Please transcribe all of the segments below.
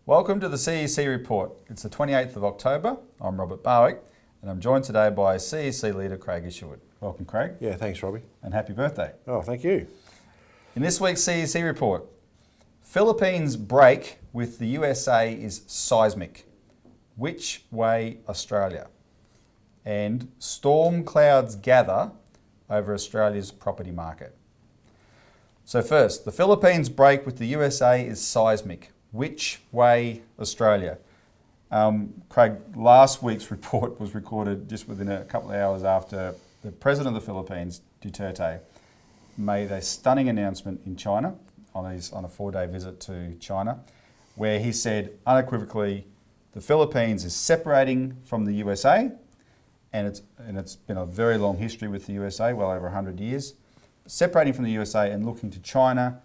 Welcome to the CEC Report. It's the 28th of October. I'm Robert Barwick and I'm joined today by CEC leader Craig Isherwood. Welcome, Craig. Yeah, thanks, Robbie. And happy birthday. Oh, thank you. In this week's CEC Report, Philippines break with the USA is seismic. Which way Australia? And storm clouds gather over Australia's property market. So first, the Philippines break with the USA is seismic. Which way Australia? Craig, last week's report was recorded just within a couple of hours after the President of the Philippines, Duterte, made a stunning announcement in China on a 4-day visit to China, where he said unequivocally the Philippines is separating from the USA, and it's been a very long history with the USA, well over 100 years, separating from the USA and looking to China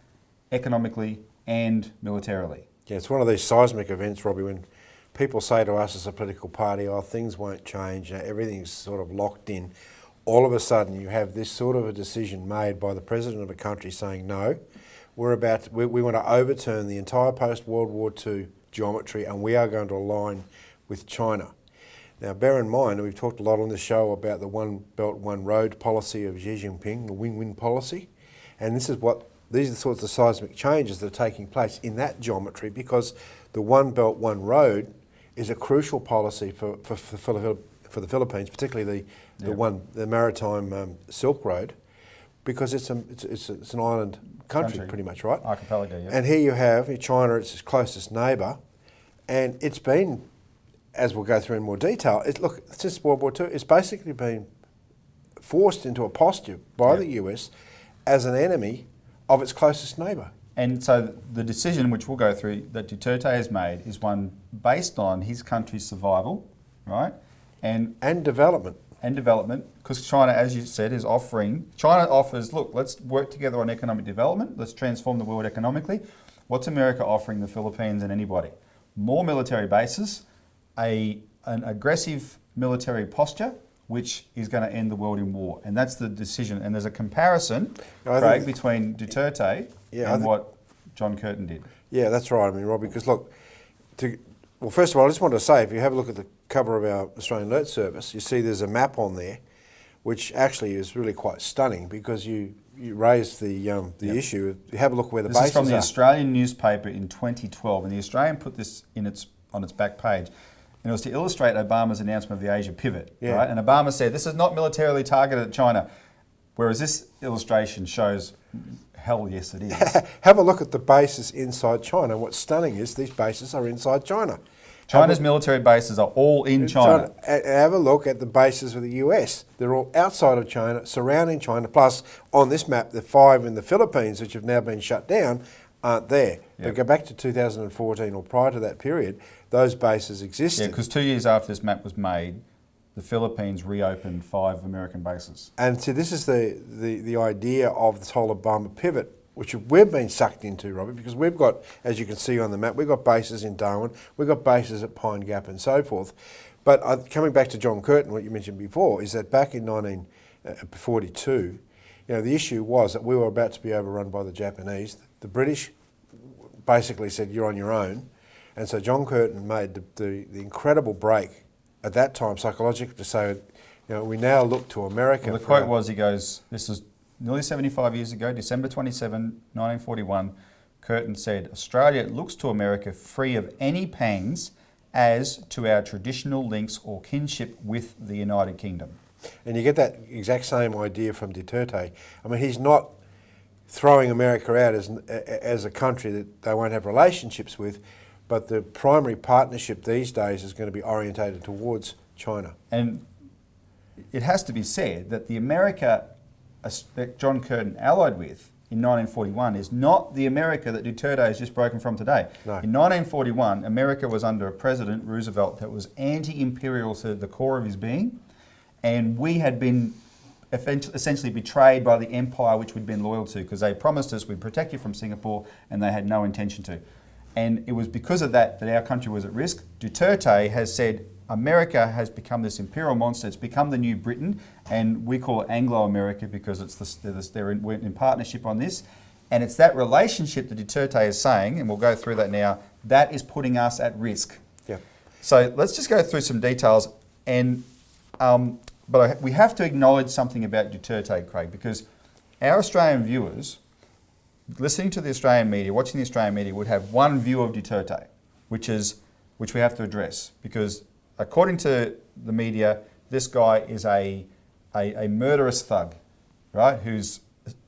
economically and militarily. Yeah, it's one of these seismic events, Robbie, when people say to us as a political party, oh, things won't change, everything's sort of locked in. All of a sudden you have this sort of a decision made by the president of a country saying, no, we want to overturn the entire post-World War II geometry and we are going to align with China. Now, bear in mind, we've talked a lot on the show about the One Belt, One Road policy of Xi Jinping, the win-win policy, and these are the sorts of seismic changes that are taking place in that geometry because the One Belt, One Road is a crucial policy for the Philippines, particularly the maritime Silk Road, because it's an island country pretty much, right? Archipelago, yeah. And here you have China, it's its closest neighbour, and it's been, as we'll go through in more detail, since World War II, it's basically been forced into a posture by the US as an enemy of its closest neighbour. And so the decision, which we'll go through, that Duterte has made is one based on his country's survival, right? And development. And development, because China, as you said, China offers, look, let's work together on economic development, let's transform the world economically. What's America offering the Philippines and anybody? More military bases, an aggressive military posture, which is going to end the world in war. And that's the decision. And there's a comparison, Craig, between Duterte and what John Curtin did. Yeah, that's right. I mean, Robbie, because look, first of all, I just wanted to say, if you have a look at the cover of our Australian Alert Service, you see there's a map on there, which actually is really quite stunning because you raised the issue. You have a look where the bases are. This is from the Australian newspaper in 2012, and the Australian put this on its back page. And it was to illustrate Obama's announcement of the Asia pivot, right? And Obama said, this is not militarily targeted at China, whereas this illustration shows, hell yes it is. Have a look at the bases inside China. What's stunning is these bases are inside China. China's military bases are all in China. Have a look at the bases of the US. They're all outside of China, surrounding China, plus on this map, the 5 in the Philippines, which have now been shut down, aren't there. But go back to 2014 or prior to that period, those bases existed. Yeah, because 2 years after this map was made, the Philippines reopened 5 American bases. And so this is the idea of this whole Obama pivot, which we've been sucked into, Robbie, because we've got, as you can see on the map, we've got bases in Darwin, we've got bases at Pine Gap and so forth. But coming back to John Curtin, what you mentioned before, is that back in 1942, the issue was that we were about to be overrun by the Japanese. The British basically said, you're on your own. And so John Curtin made the incredible break at that time psychologically to say, we now look to America. Well, the quote was, he goes, this is nearly 75 years ago, December 27, 1941, Curtin said, Australia looks to America free of any pangs as to our traditional links or kinship with the United Kingdom. And you get that exact same idea from Duterte. I mean, he's not throwing America out as a country that they won't have relationships with, but the primary partnership these days is going to be orientated towards China. And it has to be said that the America that John Curtin allied with in 1941 is not the America that Duterte has just broken from today. No. In 1941, America was under a President, Roosevelt, that was anti-imperial to the core of his being, and we had been essentially betrayed by the empire which we'd been loyal to, because they promised us we'd protect you from Singapore, and they had no intention to. And it was because of that our country was at risk. Duterte has said, America has become this imperial monster. It's become the new Britain, and we call it Anglo-America because we're in partnership on this. And it's that relationship that Duterte is saying, and we'll go through that now, that is putting us at risk. Yeah. So let's just go through some details. And we have to acknowledge something about Duterte, Craig, because our Australian viewers, listening to the Australian media, watching the Australian media, would have one view of Duterte, which we have to address. Because according to the media, this guy is a murderous thug, right, who's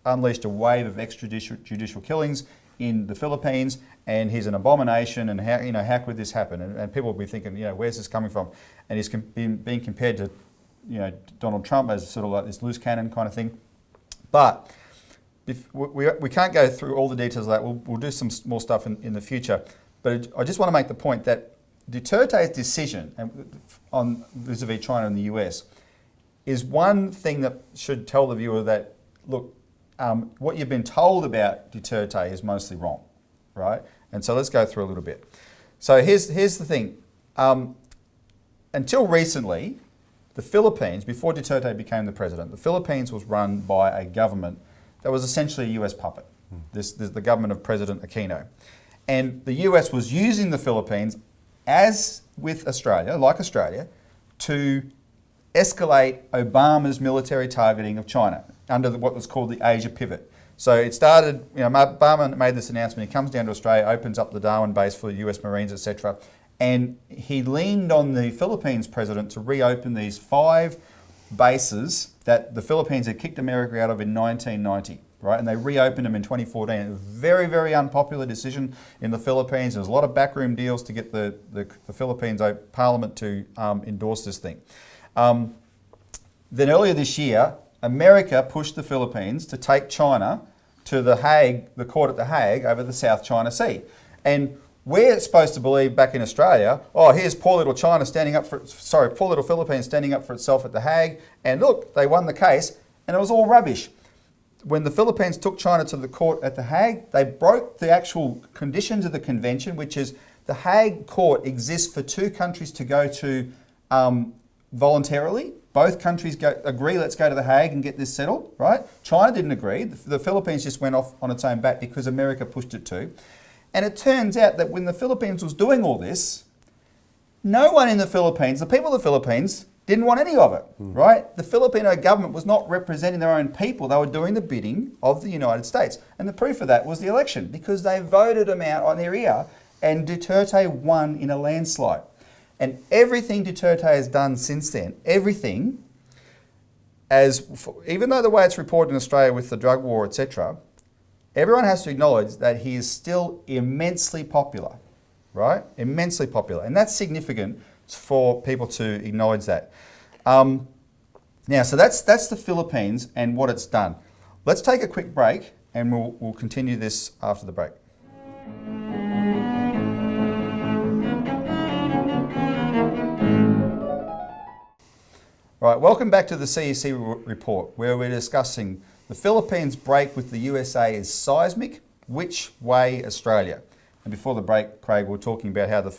unleashed a wave of extrajudicial killings in the Philippines, and he's an abomination, and how could this happen? And people will be thinking, where's this coming from? And he's being compared to, Donald Trump as sort of like this loose cannon kind of thing. But if we can't go through all the details of that. We'll do some more stuff in the future. But I just want to make the point that Duterte's decision on vis-a-vis China and the US is one thing that should tell the viewer that, look, what you've been told about Duterte is mostly wrong, right? And so let's go through a little bit. So here's the thing. Until recently, the Philippines, before Duterte became the president, the Philippines was run by a government that was essentially a US puppet. This the government of President Aquino. And the US was using the Philippines, as with Australia, like Australia, to escalate Obama's military targeting of China under what was called the Asia Pivot. So it started, Obama made this announcement, he comes down to Australia, opens up the Darwin base for US Marines, etc. And he leaned on the Philippines president to reopen these 5 bases that the Philippines had kicked America out of in 1990, right? And they reopened them in 2014. It was a very, very unpopular decision in the Philippines. There was a lot of backroom deals to get the Philippines parliament to endorse this thing. Then earlier this year, America pushed the Philippines to take China to the Hague, the court at the Hague over the South China Sea. And we're supposed to believe back in Australia, here's poor little Philippines standing up for itself at the Hague, and look, they won the case, and it was all rubbish. When the Philippines took China to the court at the Hague, they broke the actual conditions of the convention, which is the Hague court exists for 2 countries to go to voluntarily. Both countries agree, let's go to the Hague and get this settled, right? China didn't agree. The Philippines just went off on its own back because America pushed it to. And it turns out that when the Philippines was doing all this, no one in the Philippines, the people of the Philippines, didn't want any of it, right? The Filipino government was not representing their own people. They were doing the bidding of the United States. And the proof of that was the election, because they voted them out on their ear, and Duterte won in a landslide. And everything Duterte has done since then, everything, even though the way it's reported in Australia with the drug war, etc., everyone has to acknowledge that he is still immensely popular, right? Immensely popular. And that's significant for people to acknowledge that. Now, so that's the Philippines and what it's done. Let's take a quick break, and we'll continue this after the break. All right, welcome back to the CEC Report, where we're discussing the Philippines' break with the USA is seismic, which way Australia? And before the break, Craig, we were talking about how the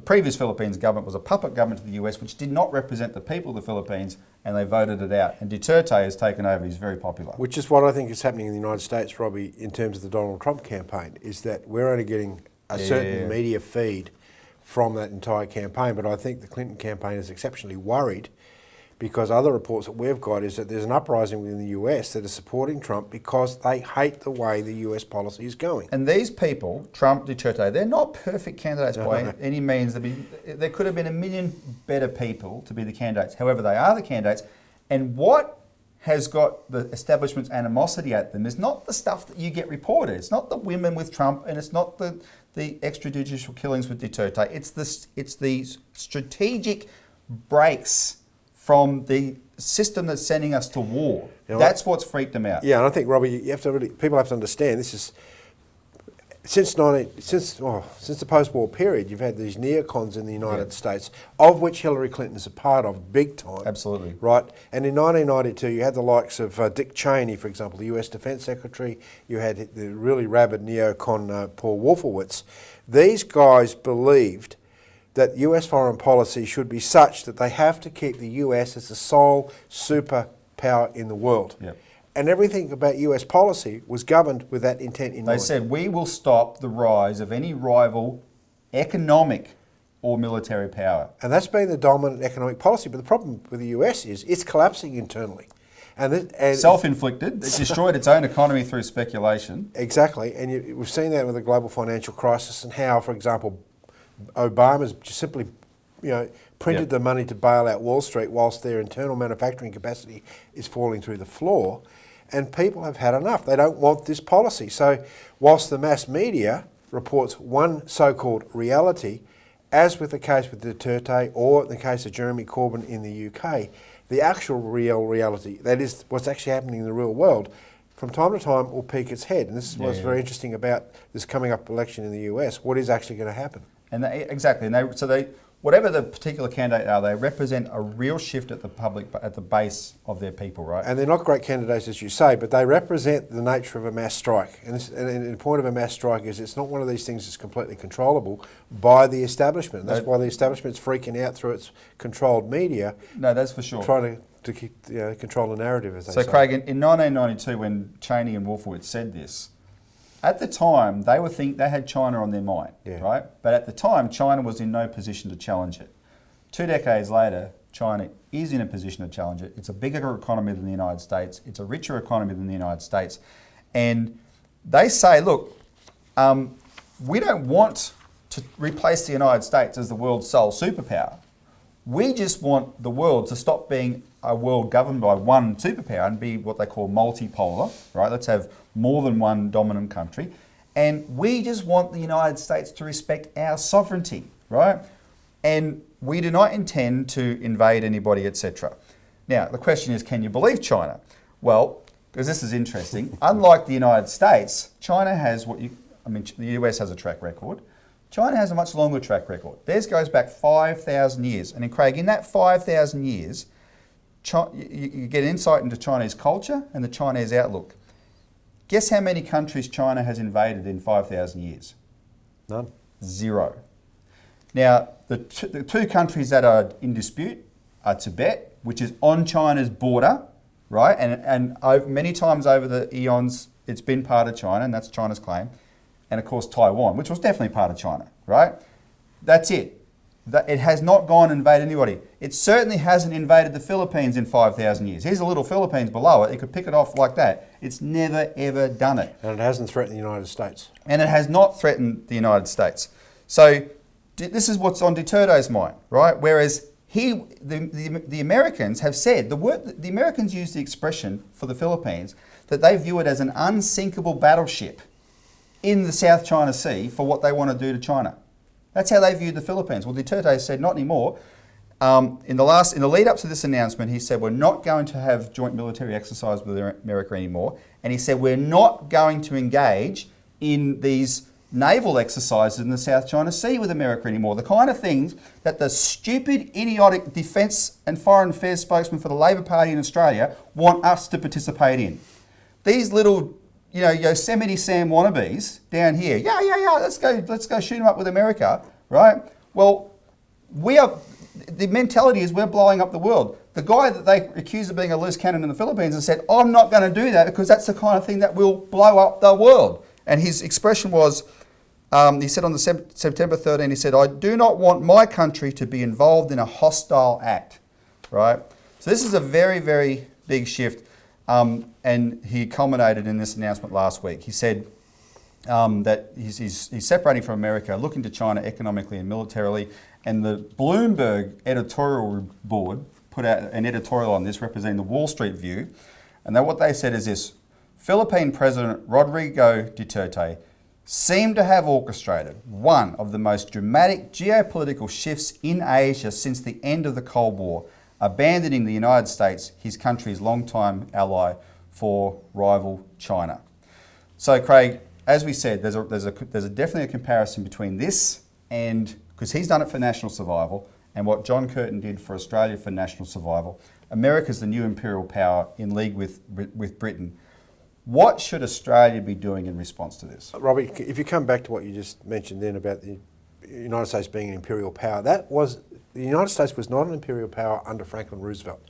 previous Philippines government was a puppet government to the US, which did not represent the people of the Philippines, and they voted it out. And Duterte has taken over. He's very popular. Which is what I think is happening in the United States, Robbie, in terms of the Donald Trump campaign, is that we're only getting a certain media feed from that entire campaign. But I think the Clinton campaign is exceptionally worried, because other reports that we've got is that there's an uprising within the US that are supporting Trump because they hate the way the US policy is going. And these people, Trump, Duterte, they're not perfect candidates by any means. There could have been a million better people to be the candidates. However, they are the candidates. And what has got the establishment's animosity at them is not the stuff that you get reported. It's not the women with Trump, and it's not the extrajudicial killings with Duterte. It's the strategic breaks from the system that's sending us to war. That's what's freaked them out. Yeah, and I think, Robbie, people have to understand this is since the post-war period, you've had these neocons in the United States, of which Hillary Clinton is a part of, big time. Absolutely. Right? And in 1992, you had the likes of Dick Cheney, for example, the US Defense Secretary. You had the really rabid neocon Paul Wolfowitz. These guys believed that US foreign policy should be such that they have to keep the US as the sole superpower in the world. Yep. And everything about US policy was governed with that intent in mind. They said, we will stop the rise of any rival economic or military power. And that's been the dominant economic policy. But the problem with the US is it's collapsing internally. And self-inflicted. It destroyed its own economy through speculation. Exactly. And we've seen that with the global financial crisis and how, for example, Obama's just simply printed the money to bail out Wall Street whilst their internal manufacturing capacity is falling through the floor. And people have had enough. They don't want this policy. So whilst the mass media reports one so-called reality, as with the case with Duterte or the case of Jeremy Corbyn in the UK, the actual real reality, that is what's actually happening in the real world, from time to time will peek its head. And this is what's very interesting about this coming up election in the US. What is actually going to happen? And exactly. And they whatever the particular candidate are, they represent a real shift at the base of their people, right? And they're not great candidates, as you say, but they represent the nature of a mass strike. And the point of a mass strike is it's not one of these things that's completely controllable by the establishment. That's why the establishment's freaking out through its controlled media. No, that's for sure. Trying to keep, control the narrative, as they say. So, Craig, in 1992, when Cheney and Wolfowitz said this, at the time, they had China on their mind, right? But at the time, China was in no position to challenge it. 2 decades later, China is in a position to challenge it. It's a bigger economy than the United States. It's a richer economy than the United States. And they say, look, we don't want to replace the United States as the world's sole superpower. We just want the world to stop being a world governed by one superpower and be what they call multipolar, right? Let's have more than one dominant country. And we just want the United States to respect our sovereignty, right? And we do not intend to invade anybody, etc. Now, the question is, can you believe China? Well, because this is interesting, unlike the United States, China has the US has a track record. China has a much longer track record. Theirs goes back 5,000 years. And then, Craig, in that 5,000 years, you get insight into Chinese culture and the Chinese outlook. Guess how many countries China has invaded in 5,000 years? None. 0. Now, the two countries that are in dispute are Tibet, which is on China's border, right? And many times over the eons, it's been part of China, and that's China's claim. And of course, Taiwan, which was definitely part of China, right? That's it. It has not gone and invaded anybody. It certainly hasn't invaded the Philippines in 5,000 years. Here's a little Philippines below it. It could pick it off like that. It's never, ever done it. And it hasn't threatened the United States. And it has not threatened the United States. So this is what's on Duterte's mind, right? Whereas the Americans have said, the Americans use the expression for the Philippines that they view it as an unsinkable battleship in the South China Sea for what they want to do to China. That's how they viewed the Philippines. Well, Duterte said, not anymore. In the lead up to this announcement, he said, we're not going to have joint military exercise with America anymore. And he said, we're not going to engage in these naval exercises in the South China Sea with America anymore. The kind of things that the stupid, idiotic defence and foreign affairs spokesman for the Labor Party in Australia want us to participate in. These little Yosemite Sam wannabes down here. Let's go shoot them up with America, right? Well, the mentality is we're blowing up the world. The guy that they accused of being a loose cannon in the Philippines has said, I'm not going to do that because that's the kind of thing that will blow up the world. And his expression was, he said on the September 13, he said, I do not want my country to be involved in a hostile act, right? So this is a very, very big shift. And he culminated in this announcement last week. He said that he's separating from America, looking to China economically and militarily. And the Bloomberg editorial board put out an editorial on this representing the Wall Street view. And what they said is this: Philippine President Rodrigo Duterte seemed to have orchestrated one of the most dramatic geopolitical shifts in Asia since the end of the Cold War, abandoning the United States, his country's longtime ally, for rival China. So, Craig, as we said, there's definitely a comparison between this and, because he's done it for national survival, and what John Curtin did for Australia for national survival. America's the new imperial power in league with Britain. What should Australia be doing in response to this? Robbie, if you come back to what you just mentioned then about the United States being an imperial power, the United States was not an imperial power under Franklin Roosevelt.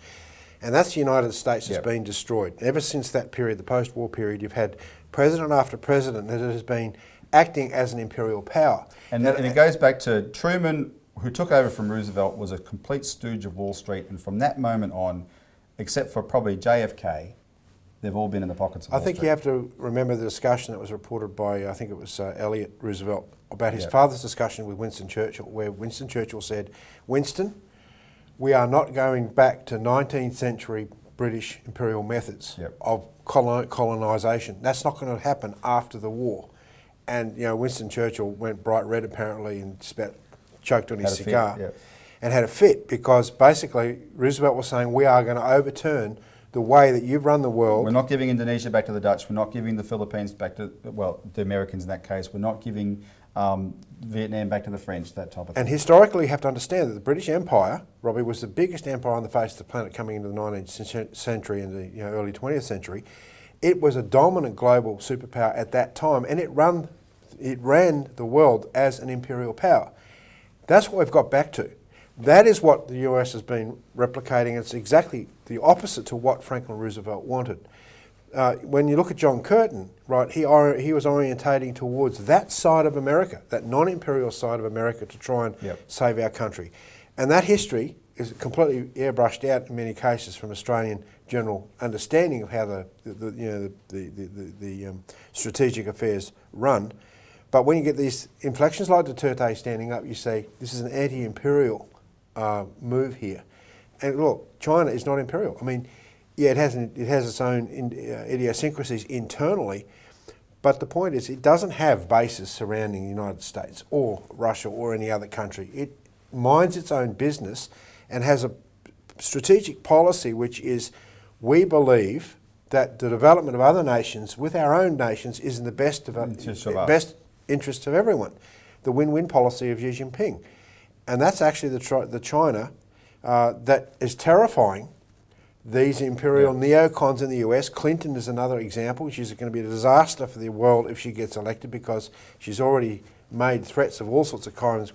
And that's the United States that's Yep. been destroyed. Ever since that period, the post-war period, you've had president after president that has been acting as an imperial power. And it goes back to Truman, who took over from Roosevelt, was a complete stooge of Wall Street. And from that moment on, except for probably JFK, they've all been in the pockets of Wall I think Street. you have to remember the discussion that was reported by, I think it was Elliot Roosevelt, about his Yep. father's discussion with Winston Churchill, where Winston Churchill said, Winston, we are not going back to 19th century British imperial methods Yep. of colonisation. That's not going to happen after the war. And, Winston Churchill went bright red apparently and just about choked on his Had a fit, cigar yep. and had a fit, because basically Roosevelt was saying, we are going to overturn the way that you've run the world. We're not giving Indonesia back to the Dutch. We're not giving the Philippines back to, well, the Americans in that case. We're not giving Vietnam back to the French, that type of thing. And historically, you have to understand that the British Empire, Robbie, was the biggest empire on the face of the planet coming into the 19th century and the early 20th century. It was a dominant global superpower at that time, and it ran the world as an imperial power. That's what we've got back to. That is what the US has been replicating. It's exactly the opposite to what Franklin Roosevelt wanted. When you look at John Curtin, right, he was orientating towards that side of America, that non-imperial side of America, to try and Yep. save our country. And that history is completely airbrushed out in many cases from Australian general understanding of how the strategic affairs run. But when you get these inflections like Duterte standing up, you say this is an anti-imperial move here. And look, China is not imperial. I mean, yeah, it has its own idiosyncrasies internally, but the point is it doesn't have bases surrounding the United States or Russia or any other country. It minds its own business and has a strategic policy which is, we believe that the development of other nations with our own nations is in the best interest of everyone. The win-win policy of Xi Jinping. And that's actually the China that is terrifying these imperial neocons in the US. Clinton is another example. She's going to be a disaster for the world if she gets elected, because she's already made threats of all sorts of kinds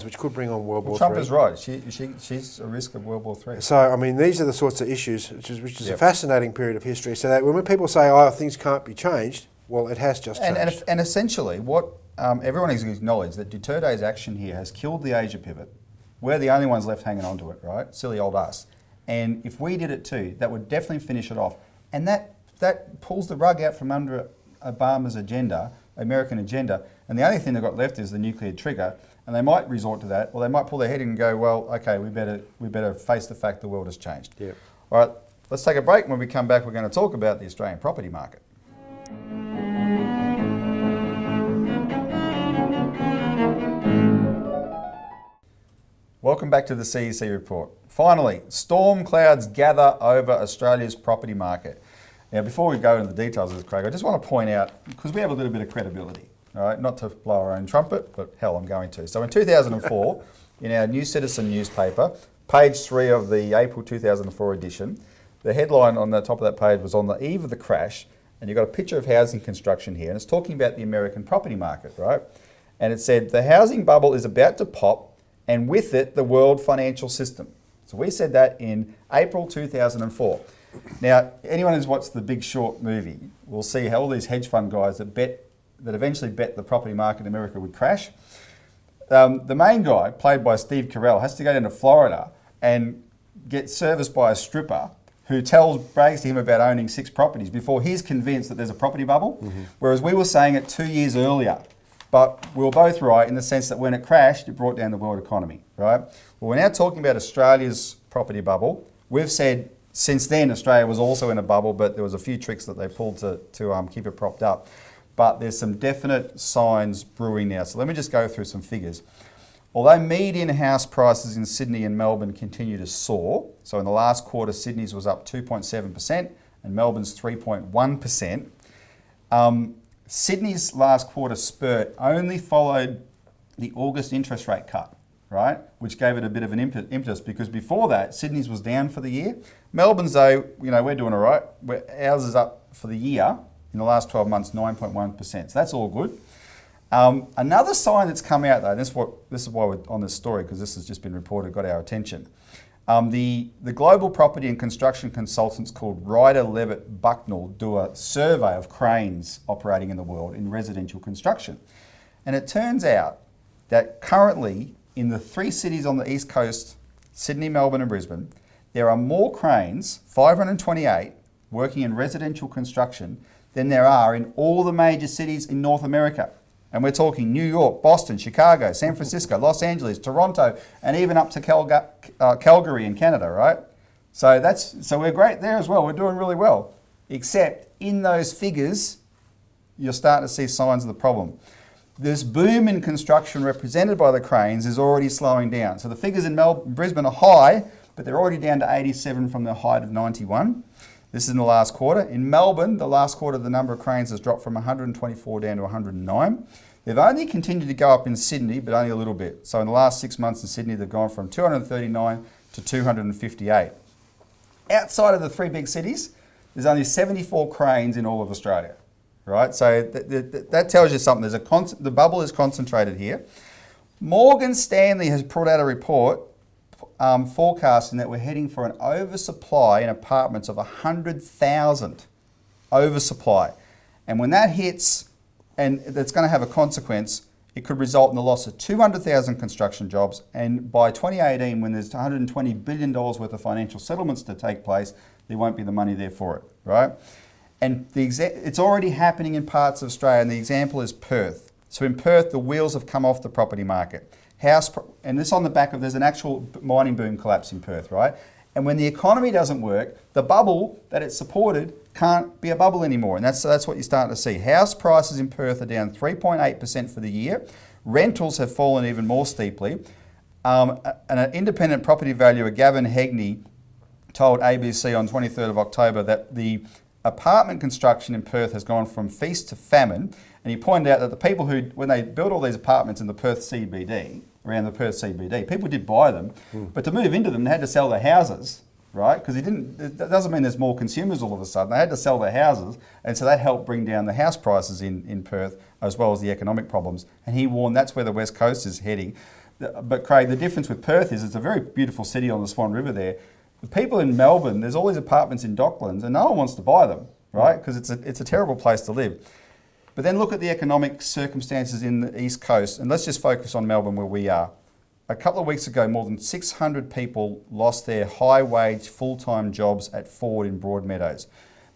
which could bring on World War III. Trump is right. She's a risk of World War III. So, I mean, these are the sorts of issues, which is a fascinating period of history. So that when people say, oh, things can't be changed, well, it has just changed. And essentially, what everyone has acknowledged, that Duterte's action here has killed the Asia pivot. We're the only ones left hanging on to it, right? Silly old us. And if we did it too, that would definitely finish it off. And that pulls the rug out from under Obama's agenda, American agenda. And the only thing they've got left is the nuclear trigger. And they might resort to that, or they might pull their head in and go, well, okay, we better face the fact the world has changed. Yep. All right, let's take a break. When we come back, we're going to talk about the Australian property market. Welcome back to the CEC Report. Finally, storm clouds gather over Australia's property market. Now, before we go into the details of this, Craig, I just want to point out, because we have a little bit of credibility, all right, not to blow our own trumpet, but hell, I'm going to. So in 2004, in our New Citizen newspaper, page 3 of the April 2004 edition, the headline on the top of that page was "On the Eve of the Crash," and you've got a picture of housing construction here, and it's talking about the American property market, right? And it said, the housing bubble is about to pop, and with it, the world financial system. So we said that in April 2004. Now, anyone who's watched the Big Short movie will see how all these hedge fund guys that eventually bet the property market in America would crash. The main guy, played by Steve Carell, has to go down to Florida and get serviced by a stripper who brags to him about owning 6 properties before he's convinced that there's a property bubble, whereas we were saying it 2 years earlier. But we were both right in the sense that when it crashed, it brought down the world economy, right? Well, we're now talking about Australia's property bubble. We've said since then Australia was also in a bubble, but there was a few tricks that they pulled to keep it propped up. But there's some definite signs brewing now. So let me just go through some figures. Although median house prices in Sydney and Melbourne continue to soar, so in the last quarter, Sydney's was up 2.7% and Melbourne's 3.1%. Sydney's last quarter spurt only followed the August interest rate cut, right? Which gave it a bit of an impetus, because before that, Sydney's was down for the year. Melbourne's, though, we're doing all right. Ours is up for the year in the last 12 months, 9.1%. So that's all good. Another sign that's come out, though, this is why we're on this story, because this has just been reported, got our attention. The global property and construction consultants called Ryder Levitt Bucknell do a survey of cranes operating in the world in residential construction. And it turns out that currently in the 3 cities on the East Coast, Sydney, Melbourne and Brisbane, there are more cranes, 528, working in residential construction than there are in all the major cities in North America. And we're talking New York, Boston, Chicago, San Francisco, Los Angeles, Toronto, and even up to Calgary in Canada, right? So we're great there as well. We're doing really well. Except in those figures, you're starting to see signs of the problem. This boom in construction represented by the cranes is already slowing down. So the figures in Brisbane are high, but they're already down to 87 from the height of 91. This is in the last quarter. In Melbourne, the last quarter, the number of cranes has dropped from 124 down to 109. They've only continued to go up in Sydney, but only a little bit. So in the last 6 months in Sydney, they've gone from 239 to 258. Outside of the 3 big cities, there's only 74 cranes in all of Australia, right? So that tells you something. The bubble is concentrated here. Morgan Stanley has put out a report forecasting that we're heading for an oversupply in apartments of 100,000 oversupply. And when that hits, and that's going to have a consequence, it could result in the loss of 200,000 construction jobs. And by 2018, when there's $120 billion worth of financial settlements to take place, there won't be the money there for it, right? And it's already happening in parts of Australia, and the example is Perth. So in Perth, the wheels have come off the property market. And this on the back of, there's an actual mining boom collapse in Perth, right? And when the economy doesn't work, the bubble that it supported can't be a bubble anymore. And that's what you're starting to see. House prices in Perth are down 3.8% for the year. Rentals have fallen even more steeply. And an independent property valuer, Gavin Hegney, told ABC on 23rd of October that the apartment construction in Perth has gone from feast to famine. And he pointed out that the people who, when they built all these apartments in the Perth CBD, around the Perth CBD, people did buy them, but to move into them, they had to sell their houses, right? Because that doesn't mean there's more consumers all of a sudden. They had to sell their houses, and so that helped bring down the house prices in Perth, as well as the economic problems. And he warned that's where the West Coast is heading. But Craig, the difference with Perth is it's a very beautiful city on the Swan River there. The people in Melbourne, there's all these apartments in Docklands, and no one wants to buy them, right? Because it's a terrible place to live. But then look at the economic circumstances in the East Coast, and let's just focus on Melbourne where we are. A couple of weeks ago, more than 600 people lost their high-wage, full-time jobs at Ford in Broadmeadows.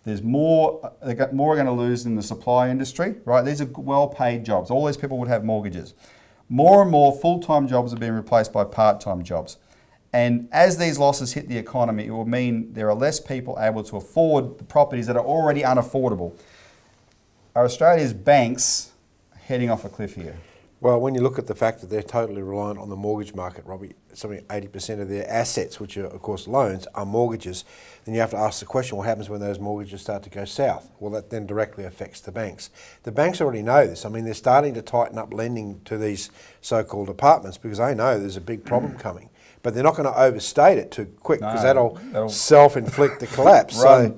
There's more, more are going to lose in the supply industry, right? These are well-paid jobs. All these people would have mortgages. More and more full-time jobs are being replaced by part-time jobs. And as these losses hit the economy, it will mean there are less people able to afford the properties that are already unaffordable. Are Australia's banks heading off a cliff here? Well, when you look at the fact that they're totally reliant on the mortgage market, Robbie, something 80% of their assets, which are, of course, loans, are mortgages, then you have to ask the question, what happens when those mortgages start to go south? Well, that then directly affects the banks. The banks already know this. I mean, they're starting to tighten up lending to these so-called apartments because they know there's a big problem coming. But they're not going to overstate it too quick because that'll self-inflict the collapse. So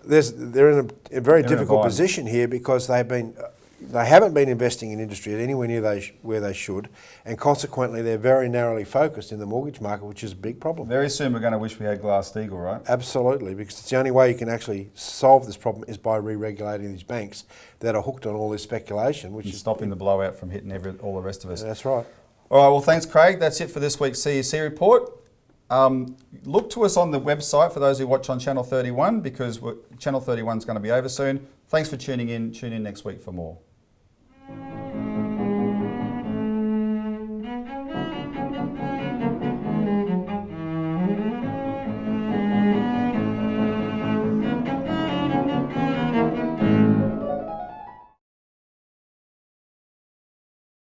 they're in a very difficult position here because they haven't been investing in industry anywhere near where they should, and consequently they're very narrowly focused in the mortgage market, which is a big problem. Very soon we're going to wish we had Glass-Steagall, right? Absolutely, because it's the only way you can actually solve this problem is by re-regulating these banks that are hooked on all this speculation, which is stopping the blowout from hitting all the rest of us. That's right. All right, well, thanks, Craig. That's it for this week's CEC Report. Look to us on the website for those who watch on Channel 31 because Channel 31 is going to be over soon. Thanks for tuning in. Tune in next week for more.